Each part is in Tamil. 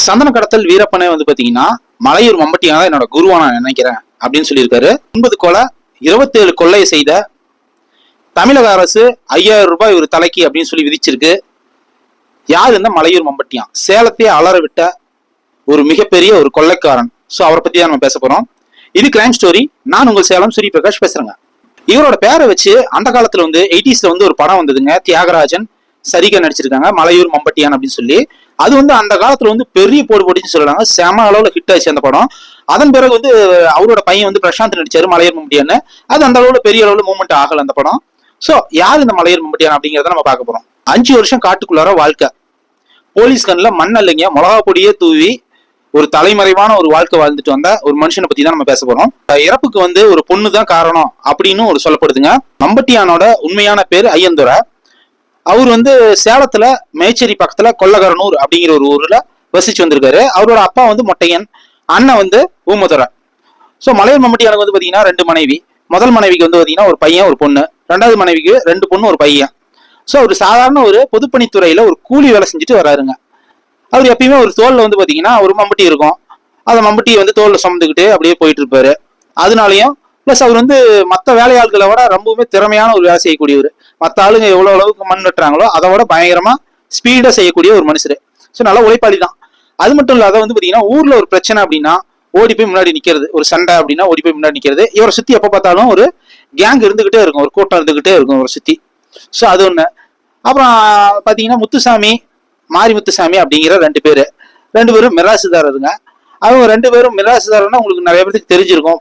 சந்தன கடத்தல் வீரப்பனே வந்து பாத்தீங்கன்னா மலையூர் மம்பட்டியாக தான் என்னோட குருவா நான் நினைக்கிறேன் அப்படின்னு சொல்லியிருக்காரு. 9 கொலை 27 கொள்ளையை செய்த தமிழக அரசு 5000 ரூபாய் ஒரு தலைக்கு அப்படின்னு சொல்லி விதிச்சிருக்கு. யார் இந்த மலையூர் மம்பட்டியான்? சேலத்தையே அலற விட்ட ஒரு மிகப்பெரிய ஒரு கொள்ளைக்காரன். ஸோ அவரை பத்தி தான் நம்ம பேச போறோம். இது கிரைம் ஸ்டோரி. நான் உங்கள் சேலம் சூரிய பிரகாஷ் பேசுறேங்க. இவரோட பேரை வச்சு அந்த காலத்துல வந்து 80ஸ்ல வந்து ஒரு படம் வந்ததுங்க. தியாகராஜன் சரிகா நடிச்சிருக்காங்க, மலையூர் மம்பட்டியான் அப்படின்னு சொல்லி. அது வந்து அந்த காலத்துல வந்து பெரிய போடு போட்டுன்னு சொல்றாங்க. செம அளவுல ஹிட் ஆச்சு அந்த படம். அதன் பிறகு வந்து அவரோட பையன் வந்து பிரசாந்த் நடிச்சாரு மலையூர் மம்பட்டியான்னு. அது அந்த அளவுல பெரிய அளவுல மூவ்மெண்ட் ஆகல அந்த படம். சோ யார் இந்த மலையூர் மம்பட்டியான் அப்படிங்கிறத நம்ம பார்க்க போறோம். 5 வருஷம் காட்டுக்குள்ளார வாழ்க்கை. போலீஸ் கண்ணுல மண் இல்லைங்க, மிளகா பொடியே தூவி ஒரு தலைமறைவான ஒரு வாழ்க்கை வாழ்ந்துட்டு வந்த ஒரு மனுஷனை பத்தி தான் நம்ம பேச போறோம். இறப்புக்கு வந்து ஒரு பொண்ணு தான் காரணம் அப்படின்னு ஒரு சொல்லப்படுதுங்க. மம்பட்டியானோட உண்மையான பேரு ஐயந்துரை. அவர் வந்து சேலத்துல மேச்சேரி பக்கத்துல கொல்லகரனூர் அப்படிங்கிற ஒரு ஊர்ல வசிச்சு வந்திருக்காரு. அவரோட அப்பா வந்து மொட்டையன், அண்ணன் வந்து ஊமதுரை. ஸோ மலையூர் மம்பட்டியானுக்கு வந்து பாத்தீங்கன்னா 2 மனைவி. முதல் மனைவிக்கு வந்து பாத்தீங்கன்னா ஒரு பையன் ஒரு பொண்ணு, 2வது மனைவிக்கு 2 பொண்ணு ஒரு பையன். ஸோ ஒரு சாதாரண ஒரு பொதுப்பணித்துறையில ஒரு கூலி வேலை செஞ்சுட்டு வராருங்க. அவர் எப்பயுமே ஒரு தோல்ல வந்து பாத்தீங்கன்னா ஒரு மம்பட்டி இருக்கும். அந்த மம்பட்டியை வந்து தோல்ல சுமந்துக்கிட்டு அப்படியே போயிட்டு இருப்பாரு. அதனாலயும் பிளஸ் அவர் வந்து மற்ற வேலையாட்களை விட ரொம்பவுமே திறமையான ஒரு வேலை செய்யக்கூடியவர். மற்ற ஆளுங்க எவ்வளவு அளவுக்கு மண் வெட்டுறாங்களோ அதை விட பயங்கரமா ஸ்பீடா செய்யக்கூடிய ஒரு மனுஷரு. ஸோ நல்லா உழைப்பாளி தான். அது மட்டும் இல்லாத வந்து பாத்தீங்கன்னா ஊர்ல ஒரு பிரச்சனை அப்படின்னா ஓடி போய் முன்னாடி நிக்கிறது, ஒரு சண்டை அப்படின்னா ஓடி போய் முன்னாடி நிக்கிறது. இவரை சுத்தி எப்ப பார்த்தாலும் ஒரு கேங் இருந்துகிட்டே இருக்கும், ஒரு கூட்டம் இருந்துகிட்டே இருக்கும் இவரை சுத்தி. ஸோ அது ஒண்ணு. அப்புறம் பாத்தீங்கன்னா முத்துசாமி, மாரி முத்துசாமி அப்படிங்கிற 2 பேரு. 2 பேரும் மிராசுதாரருங்க. அவங்க 2 பேரும் மிராசுதாரர்னா உங்களுக்கு நிறைய பேருக்கு தெரிஞ்சிருக்கும்.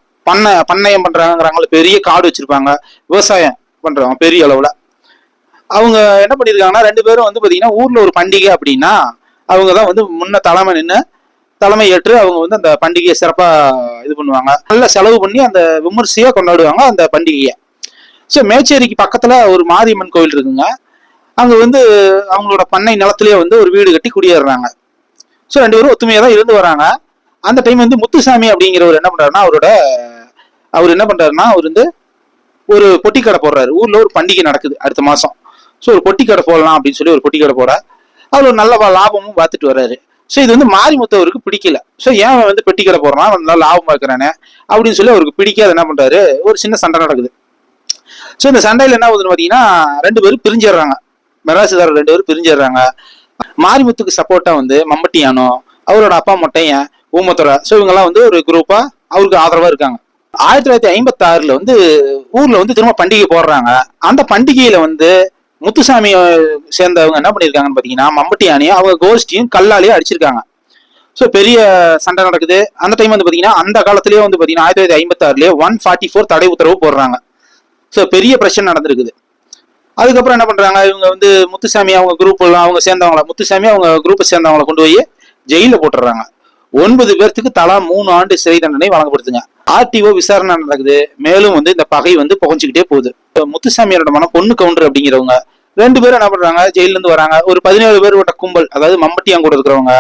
பண்ணையம் பண்றாங்கிறாங்களே, பெரிய காடு வச்சிருப்பாங்க, விவசாயம் பண்றவங்க பெரிய அளவுல. அவங்க என்ன பண்ணிருக்காங்கன்னா 2 பேரும் வந்து பாத்தீங்கன்னா ஊர்ல ஒரு பண்டிகை அப்படின்னா அவங்கதான் வந்து முன்ன தலைமை ஏற்று அவங்க வந்து அந்த பண்டிகையை சிறப்பா இது பண்ணுவாங்க. நல்ல செலவு பண்ணி அந்த விமர்சையா கொண்டாடுவாங்க அந்த பண்டிகையை. ஸோ மேச்சேரிக்கு பக்கத்துல ஒரு மாரியம்மன் கோவில் இருக்குங்க. அங்க வந்து அவங்களோட பண்ணை நிலத்திலேயே வந்து ஒரு வீடு கட்டி குடியேறாங்க. ஸோ 2 பேரும் ஒத்துமையா தான் இருந்து வராங்க. அந்த டைம் வந்து முத்துசாமி அப்படிங்கிறவர் என்ன பண்றாருன்னா அவர் என்ன பண்றாருன்னா அவர் வந்து ஒரு பொட்டி கடை போடுறாரு. ஊர்ல ஒரு பண்டிகை நடக்குது அடுத்த மாசம். ஸோ ஒரு பொட்டி கடை போடலாம் அப்படின்னு சொல்லி ஒரு பொட்டி கடை போற அவர் ஒரு நல்ல லாபமும் பார்த்துட்டு வர்றாரு. ஸோ இது வந்து மாரிமுத்தவருக்கு பிடிக்கல. ஸோ ஏன் வந்து பெட்டி கடை போடுறான், நல்லா லாபம் பார்க்கறானே அப்படின்னு சொல்லி அவருக்கு பிடிக்காத என்ன பண்றாரு, ஒரு சின்ன சண்டை நடக்குது. ஸோ இந்த சண்டையில என்ன ஆகுதுன்னு பாத்தீங்கன்னா 2 பேரும் பிரிஞ்சிடுறாங்க. மிராசுதாரர் 2 பேரும் பிரிஞ்சிடுறாங்க. மாரிமுத்துக்கு சப்போர்ட்டா வந்து மம்பட்டியானோ, அவரோட அப்பா மொட்டையன், ஊமத்துறை, ஸோ இவங்கெல்லாம் வந்து ஒரு குரூப்பா அவருக்கு ஆதரவா இருக்காங்க. 1956 வந்து ஊர்ல வந்து திரும்ப பண்டிகை போடுறாங்க. அந்த பண்டிகையில வந்து முத்துசாமியை சேர்ந்தவங்க என்ன பண்ணிருக்காங்கன்னு பாத்தீங்கன்னா மம்பட்டியானையும் அவங்க கோஷ்டியும் கல்லாலேயே அடிச்சிருக்காங்க. ஸோ பெரிய சண்டை நடக்குது. அந்த டைம் வந்து பாத்தீங்கன்னா அந்த காலத்திலேயே வந்து பாத்தீங்கன்னா 1956 144 தடை உத்தரவு போடுறாங்க. ஸோ பெரிய பிரச்சனை நடந்திருக்குது. அதுக்கப்புறம் என்ன பண்றாங்க, இவங்க வந்து முத்துசாமி அவங்க குரூப் எல்லாம் அவங்க சேர்ந்தவங்கள முத்துசாமி அவங்க குரூப்பை சேர்ந்தவங்களை கொண்டு போய் ஜெயில போட்டுறாங்க. 9 பேர்த்துக்கு தலா 3 ஆண்டு சிறை தண்டனை வழங்கப்படுதுங்க. ஆர்டிஓ விசாரணை நடக்குது. மேலும் வந்து இந்த பகை வந்து புகஞ்சுக்கிட்டே போகுது. முத்துசாமியோட மனம் பொண்ணு கவுண்டர் அப்படிங்கிறவங்க 2 பேரும் என்ன பண்றாங்க, ஜெயில இருந்து வராங்க. ஒரு 17 பேர் கொண்ட கும்பல், அதாவது மம்பட்டியான் கூட இருக்கிறவங்க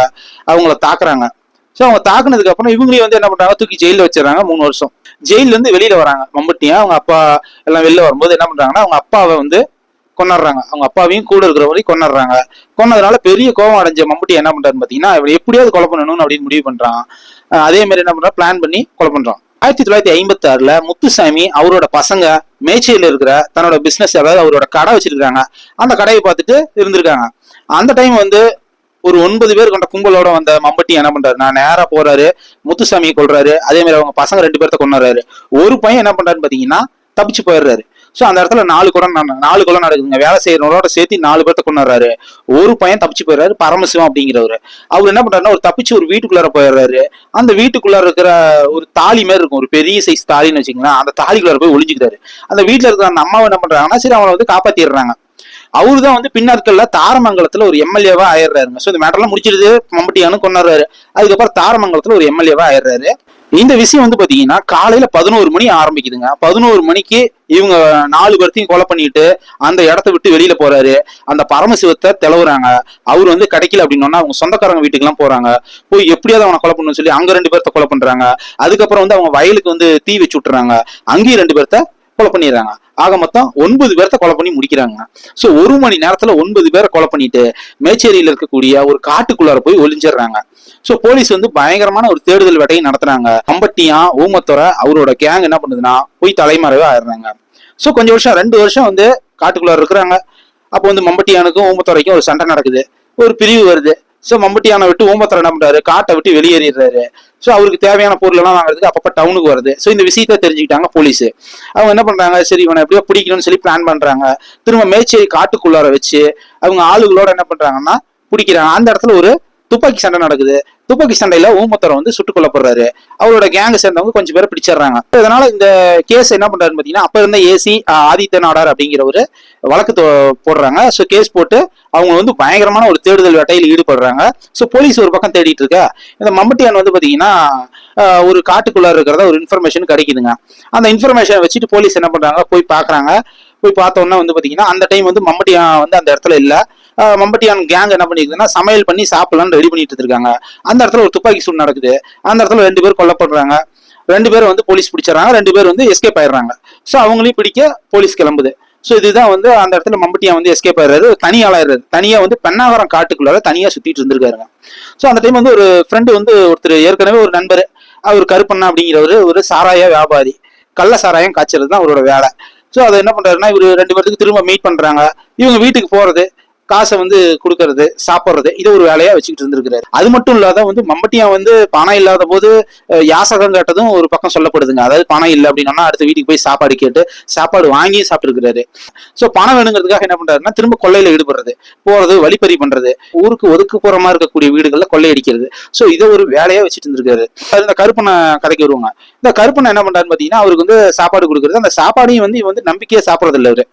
அவங்கள தாக்குறாங்க. ஸோ அவங்க தாக்குனதுக்கு அப்புறம் இவங்களையும் வந்து என்ன பண்றாங்க, தூக்கி ஜெயில வச்சிடறாங்க 3 வருஷம். ஜெயில இருந்து வெளியில வராங்க மம்பட்டியா. அவங்க அப்பா எல்லாம் வெளில வரும்போது என்ன பண்றாங்கன்னா அவங்க அப்பாவை வந்து கொண்டாடுறாங்க. அவங்க அப்பாவையும் கூட இருக்கிறவரையும் கொண்டாடுறாங்க. கொன்னதுனால பெரிய கோபம் அடைஞ்ச மம்பட்டி என்ன பண்றாருன்னு பாத்தீங்கன்னா இவரை எப்படியாவது கொலை பண்ணணும் அப்படின்னு முடிவு பண்றான். அதே மாதிரி என்ன பண்றான், பிளான் பண்ணி கொலை பண்றான். 1956 முத்துசாமி அவரோட பசங்க மேச்சேரியில இருக்கிற தன்னோட பிசினஸ், அதாவது அவரோட கடை வச்சிருக்காங்க, அந்த கடையை பார்த்துட்டு இருந்திருக்காங்க. அந்த டைம் வந்து ஒரு 9 பேர் கொண்ட கும்பலோட வந்த மம்பட்டி என்ன பண்றாரு, நான் நேரா போறாரு, முத்துசாமியை கொள்றாரு. அதே மாதிரி அவங்க பசங்க 2 பேர்த்த கொண்டாடுறாரு. ஒரு பையன் என்ன பண்றாருன்னு பாத்தீங்கன்னா தப்பிச்சு போயிடுறாரு. ஸோ அந்த இடத்துல 4 கொலை நடக்குதுங்க. வேலை செய்யறவங்களோட சேர்த்து 4 பேர்த்த கொண்டாடுறாரு. ஒரு பையன் தப்பிச்சு போயிடுறாரு, பரமசிவம் அப்படிங்கிறவரு. அவர் என்ன பண்றாருன்னா ஒரு தப்பிச்சு ஒரு வீட்டுக்குள்ளார போயிடுறாரு. அந்த வீட்டுக்குள்ளார இருக்கிற ஒரு தாலி மாதிரி இருக்கும், ஒரு பெரிய சைஸ் தாலின்னு வச்சுக்கலாம். அந்த தாலிக்குள்ளார போய் ஒளிஞ்சுக்கிறாரு. அந்த வீட்டுல இருக்கிற அந்த அம்மாவை என்ன பண்றாங்கன்னா சரி அவங்களை வந்து காப்பாத்திடுறாங்க. அவருதான் வந்து பின்னாட்கள்ல தாரமங்கலத்துல ஒரு எம்எல்ஏவா ஆயிடுறாருங்க. ஸோ இந்த மேட்டர்லாம் முடிச்சிருது, மம்பட்டியானு கொண்டாடுறாரு. அதுக்கப்புறம் தாரமங்கலத்துல ஒரு எம்எல்ஏவா ஆயிடுறாரு. இந்த விஷயம் வந்து பாத்தீங்கன்னா காலையில 11 மணி ஆரம்பிக்குதுங்க. 11 மணிக்கு இவங்க 4 பேர்த்தையும் கொலை பண்ணிட்டு அந்த இடத்த விட்டு வெளியில போறாரு. அந்த பரமசிவத்தை தெளவுறாங்க. அவர் வந்து கிடைக்கல அப்படின்னா அவங்க சொந்தக்காரங்க வீட்டுக்கு எல்லாம் போறாங்க. போய் எப்படியாவது அவனை கொலை பண்ணணும்னு சொல்லி அங்க 2 பேர்த்த கொலை பண்றாங்க. அதுக்கப்புறம் வந்து அவங்க வயலுக்கு வந்து தீ வச்சு விட்டுறாங்க. அங்கேயும் 2 பேர்த்த கொலை பண்ணிடுறாங்க. ஆக மொத்தம் 9 பேர்த்த கொலை பண்ணி முடிக்கிறாங்க. சோ 1 மணி நேரத்துல 9 பேரை கொலை பண்ணிட்டு மேச்சேரியில இருக்கக்கூடிய ஒரு காட்டுக்குள்ளார போய் ஒளிஞ்சிடுறாங்க. சோ போலீஸ் வந்து பயங்கரமான ஒரு தேடுதல் வேட்டையை நடத்துறாங்க. மம்பட்டியான், ஊமத்துறை அவரோட கேங் என்ன பண்ணுதுன்னா போய் தலைமறைவா ஆயிடுறாங்க. சோ கொஞ்சம் வருஷம் 2 வருஷம் வந்து காட்டுக்குள்ளார இருக்கிறாங்க. அப்போ வந்து மம்பட்டியானுக்கும் ஊமத்துறைக்கும் ஒரு சண்டை நடக்குது, ஒரு பிரிவு வருது. சோ மம்பட்டியானை விட்டு ஊமத்துறை என்ன பண்றாரு, காட்டை விட்டு வெளியேறிடுறாரு. சோ அவருக்கு தேவையான பொருள் எல்லாம் வாங்குறதுக்கு அப்பப்ப டவுனுக்கு வருது. சோ இந்த விஷயத்த தெரிஞ்சுக்கிட்டாங்க போலீஸ். அவங்க என்ன பண்றாங்க, சரி இவனை எப்படியோ பிடிக்கணும்னு சொல்லி பிளான் பண்றாங்க. திரும்ப மேச்சேரி காட்டுக்குள்ளார வச்சு அவங்க ஆளுகளோட என்ன பண்றாங்கன்னா பிடிக்கிறாங்க. அந்த இடத்துல ஒரு துப்பாக்கி சண்டை நடக்குது. துப்பாக்கி சண்டையில ஊமத்துறை வந்து சுட்டுக் கொல்லப்படுறாரு. அவரோட கேங்க சேர்ந்தவங்க கொஞ்சம் பேரை பிடிச்சிடுறாங்க. இதனால இந்த கேஸ் என்ன பண்றாருன்னு பாத்தீங்கன்னா, அப்ப இருந்த ஏசி ஆதித்த நாடார் அப்படிங்கிற ஒரு வழக்கு போடுறாங்க. ஸோ கேஸ் போட்டு அவங்க வந்து பயங்கரமான ஒரு தேடுதல் வேட்டையில் ஈடுபடுறாங்க. ஸோ போலீஸ் ஒரு பக்கம் தேடிட்டு இருக்க, இந்த மம்பட்டியான் வந்து பாத்தீங்கன்னா ஒரு காட்டுக்குள்ளார இருக்கிறத ஒரு இன்ஃபர்மேஷன் கிடைக்குதுங்க. அந்த இன்ஃபர்மேஷன் வச்சுட்டு போலீஸ் என்ன பண்றாங்க, போய் பாக்குறாங்க. போய் பார்த்தோன்னா வந்து பாத்தீங்கன்னா அந்த டைம் வந்து மம்பட்டியான் வந்து அந்த இடத்துல இல்ல. மம்பட்டியான் கேங் என்ன பண்ணிருக்குன்னா சமையல் பண்ணி சாப்பிடலாம்னு ரெடி பண்ணிட்டு இருக்காங்க. அந்த இடத்துல ஒரு துப்பாக்கி சூடு நடக்குது. அந்த இடத்துல 2 பேர் கொல்லப்படுறாங்க. 2 பேரும் வந்து போலீஸ் பிடிச்சிடறாங்க. 2 பேர் வந்து எஸ்கேப் ஆயிடுறாங்க. ஸோ அவங்களையும் பிடிக்க போலீஸ் கிளம்புது. ஸோ இதுதான் வந்து அந்த இடத்துல மம்பட்டியான் வந்து எஸ்கேப் ஆயிடுறாரு, தனியாளாயிடுறாரு. தனியா வந்து பெண்ணாகரம் காட்டுக்குள்ளார தனியா சுத்திட்டு இருந்திருக்காருங்க. ஸோ அந்த டைம் வந்து ஒரு ஃப்ரெண்டு வந்து ஒருத்தர், ஏற்கனவே ஒரு நண்பர், அவர் கருப்பண்ணா அப்படிங்கிறவரு ஒரு சாராய வியாபாரி, கள்ள சாராயம் காய்ச்சறது தான் அவரோட வேலை. ஸோ அதை என்ன பண்றாருன்னா, இவர் 2 பேருக்கு திரும்ப மீட் பண்றாங்க. இவங்க வீட்டுக்கு போறது, காசை வந்து கொடுக்கறது, சாப்பிட்றது, இதை ஒரு வேலையா வச்சுக்கிட்டு இருந்திருக்கிறாரு. அது மட்டும் இல்லாத வந்து மம்பட்டியா வந்து பணம் இல்லாத போது யாசகம் கேட்டதும் ஒரு பக்கம் சொல்லப்படுதுங்க. அதாவது பணம் இல்லை அப்படின்னா அடுத்த வீட்டுக்கு போய் சாப்பாடு கேட்டு சாப்பாடு வாங்கி சாப்பிட்டு இருக்கிறாரு. ஸோ பணம் வேணுங்கிறதுக்காக என்ன பண்றாருன்னா திரும்ப கொள்ளையில ஈடுபடுறது, போறது, வழிப்பறி பண்றது, ஊருக்கு ஒதுக்குப்புறமா இருக்கக்கூடிய வீடுகள்ல கொள்ளையடிக்கிறது. ஸோ இதை ஒரு வேலையா வச்சுட்டு இருந்திருக்காரு. இந்த கருப்பனை கதைக்கு வருவாங்க. இந்த கருப்பனை என்ன பண்றாருன்னு பாத்தீங்கன்னா, அவருக்கு வந்து சாப்பாடு கொடுக்குறது, அந்த சாப்பாடையும் வந்து இவன் வந்து நம்பிக்கையா சாப்பிடறது இல்லை. அவரு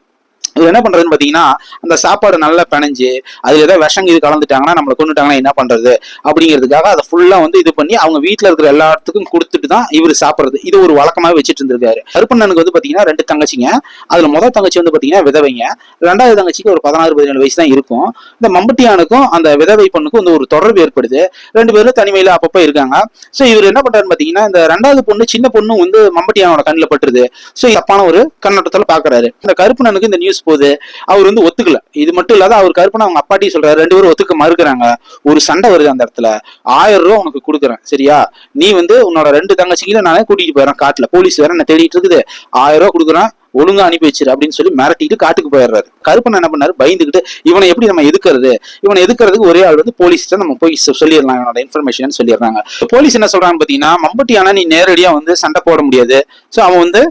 இது என்ன பண்றதுன்னு பாத்தீங்கன்னா, அந்த சாப்பாடு நல்லா பிணைஞ்சு அதுல ஏதாவது விஷம் இது கலந்துட்டாங்கன்னா நம்மளை கொண்டுட்டாங்கன்னா என்ன பண்றது அப்படிங்கிறதுக்காக அதை ஃபுல்லா வந்து இது பண்ணி அவங்க வீட்டுல இருக்கிற எல்லாத்துக்கும் கொடுத்துட்டு தான் இவர் சாப்பிடுறது. இது ஒரு வழக்கமாவே வச்சுட்டு இருந்திருக்காரு. கருப்பண்ணனுக்கு வந்து பாத்தீங்கன்னா 2 தங்கச்சிங்க. அதுல முதல் தங்கச்சி வந்து பாத்தீங்கன்னா விதவைங்க. 2வது தங்கச்சிக்கு ஒரு 16-17 வயசு தான் இருக்கும். இந்த மம்பட்டியானுக்கும் அந்த விதவை பொண்ணுக்கும் வந்து ஒரு தொடர்பு ஏற்படுது. 2 பேரும் தனிமையில அப்பப்ப இருக்காங்க. சோ இவர் என்ன பண்றாருன்னு பாத்தீங்கன்னா, இந்த 2வது பொண்ணு, சின்ன பொண்ணு வந்து மம்பட்டியானோட கண்ணில் பட்டுருது. சோ தப்பான ஒரு கண்ணோட்டத்துல பாக்குறாரு. இந்த கருப்பண்ணனுக்கு இந்த நியூஸ் போது அவர் வந்து ஒத்துக்கல. இது மட்டும் இல்லாத அவர் கருப்பனை அவங்க அப்பாட்டி சொல்றாரு. 2 பேரும் ஒத்துக்க மறுக்கிறாங்க. ஒரு சண்டை வருது அந்த இடத்துல. 1000 ரூபாய் உனக்கு கொடுக்குறேன், சரியா? நீ வந்து உன்னோட 2 தங்கச்சிகளை நானே கூட்டிட்டு போயிடறேன் காட்டுல, போலீஸ் வேற என்ன தேடிட்டு இருக்குது, 1000 ரூபாய் கொடுக்குறேன், ஒழுங்கா அனுப்பி வச்சிரு அப்படின்னு சொல்லி மிரட்டிட்டு காட்டுக்கு போயிடுறாரு. கருப்பன் என்ன பண்ணாரு, பயந்துகிட்டு இவனை எப்படி நம்ம எதுக்குறது, இவனை எதுக்குறதுக்கு ஒரே ஆள் வந்து போலீஸ் நம்ம போய் சொல்லிடலாம் இவனோட இன்ஃபர்மேஷன் சொல்லிடுறாங்க. போலீஸ் என்ன சொல்றாங்க பாத்தீங்கன்னா, மம்பட்டியானா நீ நேரடியா வந்து சண்டை போட முடியாது. சோ அவன் வந்து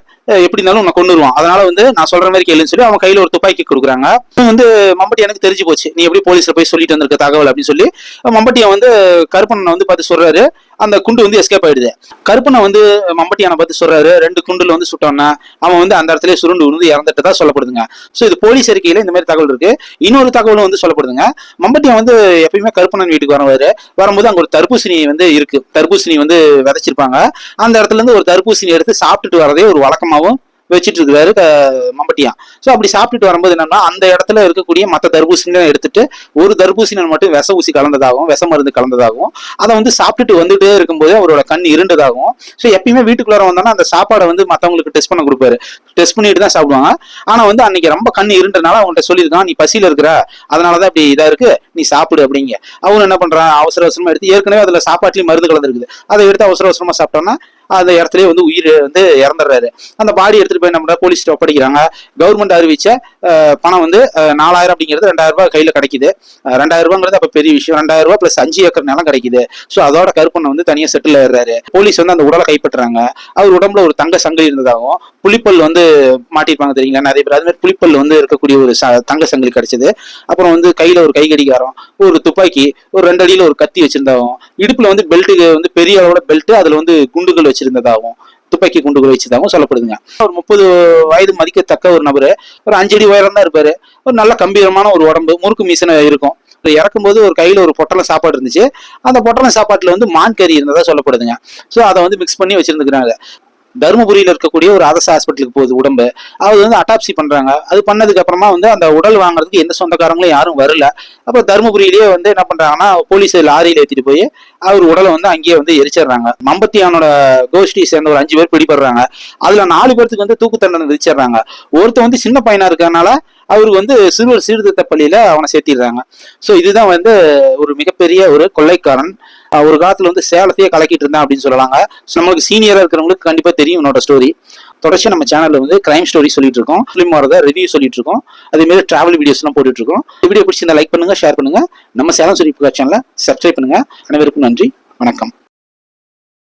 எப்படி இருந்தாலும் உன்னை கொண்டுருவான். அதனால வந்து நான் சொல்ற மாதிரி கேளுன்னு சொல்லி அவன் கையில ஒரு துப்பாக்கி கொடுக்குறாங்க. வந்து மம்பட்டி எனக்கு தெரிஞ்சு போச்சு, நீ எப்படி போலீஸ்ல போய் சொல்லிட்டு வந்திருக்க தகவல் அப்படின்னு சொல்லி மம்பட்டியை வந்து கருப்பண்ணனை வந்து பார்த்து சொல்றாரு. அந்த குண்டு வந்து எஸ்கேப் ஆயிடுது. கருப்பனை வந்து மம்பட்டியான பார்த்து சொல்றாரு, 2 குண்டுல வந்து சுட்டோன்னா அவன் வந்து அந்த இடத்துல சுருண்டு விழுந்து இறந்துட்டு தான் சொல்லப்படுதுங்க. சோ இது போலீஸ் அறிக்கையில இந்த மாதிரி தகவல் இருக்கு. இன்னொரு தகவலும் வந்து சொல்லப்படுதுங்க. மம்பட்டியா வந்து எப்பயுமே கருப்பண்ணன் வீட்டுக்கு வரும்போது அங்க ஒரு தர்பூசணி வந்து இருக்கு. தர்பூசணி வந்து விதைச்சிருப்பாங்க. அந்த இடத்துல இருந்து ஒரு தர்பூசணி எடுத்து சாப்பிட்டுட்டு வரதே ஒரு வழக்கமாவும் வச்சுட்டு இருக்காரு மம்பட்டியா. சோ அப்படி சாப்பிட்டுட்டு வரும்போது என்னன்னா, அந்த இடத்துல இருக்கக்கூடிய மற்ற தர்பூசணியை எடுத்துட்டு ஒரு தர்பூசணி மட்டும் விஷ ஊசி கலந்ததாகவும் விஷ மருந்து கலந்ததாகவும் அதை வந்து சாப்பிட்டுட்டு வந்துட்டே இருக்கும்போது அவரோட கண் இருண்டதாகவும். சோ எப்பயுமே வீட்டுக்குள்ளார வந்தோம்னா அந்த சாப்பாடை வந்து மத்தவங்களுக்கு டெஸ்ட் பண்ண கொடுப்பாரு. டெஸ்ட் பண்ணிட்டு தான் சாப்பிடுவாங்க. ஆனா வந்து அன்னைக்கு ரொம்ப கண் இருண்டனால அவங்கள்ட்ட சொல்லியிருக்கான், நீ பசியில இருக்கிற, அதனாலதான் இப்படி இதா இருக்கு, நீ சாப்பிடு அப்படிங்க. அவனு என்ன பண்றான், அவசர அவசரமா எடுத்து, ஏற்கனவே அதுல சாப்பாட்டுலயும் மருந்து கலந்துருக்குது, அதை எடுத்து அவசர அவசரமா சாப்பிட்டோம்னா அந்த இடத்துல வந்து உயிர் வந்து இறந்துடுறாரு. அந்த பாடி எடுத்துட்டு போய் நம்ம போலீஸ் ஒப்படைக்கிறாங்க. கவர்மெண்ட் அறிவிச்ச பணம் வந்து 4000 அப்படிங்கிறது 2000 ரூபாய் கையில கிடைக்குது. 2000 ரூபாங்கிறது அப்ப பெரிய விஷயம். 2000 ரூபாய் பிளஸ் 5 ஏக்கர் நிலம் கிடைக்குது. சோ அதோட கருப்பண்ணை வந்து தனியா செட்டில் ஆயிடுறாரு. போலீஸ் வந்து அந்த உடலை கைப்பற்றுறாங்க. அவர் உடம்புல ஒரு தங்க சங்கிலி இருந்ததாகவும், புலிப்பல் வந்து மாட்டிருப்பாங்க தெரியுங்களா நிறைய பேர், அது மாதிரி புலிப்பல் வந்து இருக்கக்கூடிய ஒரு தங்க சங்கிலி கிடைச்சது. அப்புறம் வந்து கையில ஒரு கை கடிகாரம், ஒரு துப்பாக்கி, ஒரு 2 அடியில ஒரு கத்தி வச்சிருந்தாகவும், இடுப்புல வந்து பெல்ட்டுக்கு வந்து பெரிய அளவோட பெல்ட், அதுல வந்து குண்டுகள் வச்சிருந்ததாகவும், துப்பாக்கி குண்டுகள் வச்சதாகவும் சொல்லப்படுதுங்க. ஒரு 30 வயது மதிக்கத்தக்க ஒரு நபரு, ஒரு 5 அடி உயரம் தான் இருப்பாரு. ஒரு நல்ல கம்பீரமான ஒரு உடம்பு, முறுக்கு மீசனை இருக்கும். இறக்கும்போது ஒரு கையில ஒரு பொட்டலம் சாப்பாடு இருந்துச்சு. அந்த பொட்டலம் சாப்பாட்டுல வந்து மான் கறி இருந்ததா சொல்லப்படுதுங்க. சோ அதை வந்து மிக்ஸ் பண்ணி வச்சிருந்துக்கிறாங்க. தருமபுரியில இருக்கக்கூடிய ஒரு அரசு ஹாஸ்பிட்டலுக்கு போகுது உடம்பு. அது வந்து அட்டாப்சி பண்றாங்க. அது பண்ணதுக்கு அப்புறமா வந்து அந்த உடல் வாங்குறதுக்கு எந்த சொந்தக்காரங்களும் யாரும் வரல. அப்ப தருமபுரியிலேயே வந்து என்ன பண்றாங்கன்னா, போலீஸ் லாரியில ஏத்திட்டு போய் அவர் உடலை வந்து அங்கேயே வந்து எரிச்சிடுறாங்க. மம்பத்தியானோட கோஷ்டியை சேர்ந்த ஒரு 5 பேர் பிடிபடுறாங்க. அதுல 4 பேருக்கு வந்து தூக்கு தண்டனை விதிச்சிடுறாங்க. ஒருத்தர் வந்து சின்ன பையனா இருக்கறனால அவருக்கு வந்து சிறுவர் சீர்திருத்த பள்ளியில அவனை சேர்த்திடுறாங்க. ஸோ இதுதான் வந்து ஒரு மிகப்பெரிய ஒரு கொள்ளைக்காரன். ஒரு காலத்துல வந்து சேலத்தையே கலக்கிட்டு இருந்தான் அப்படின்னு சொல்லலாங்க. நம்மளுக்கு சீனியரா இருக்கிறவங்களுக்கு கண்டிப்பா தெரியும் என்னோட ஸ்டோரி. தொடர்ச்சியா நம்ம சேனல்ல வந்து கிரைம் ஸ்டோரி சொல்லிட்டு இருக்கோம், ஃபிலிம் வரத ரிவ்யூ சொல்லிட்டு இருக்கோம், அதே மாதிரி டிராவல் வீடியோஸ் எல்லாம் போட்டுட்டு இருக்கோம். வீடியோ பிடிச்சிருந்தா லைக் பண்ணுங்க, ஷேர் பண்ணுங்க, நம்ம சேலம் ஸ்டோரி சேனலை சப்ஸ்கிரைப் பண்ணுங்க. அனைவருக்கும் நன்றி, வணக்கம்.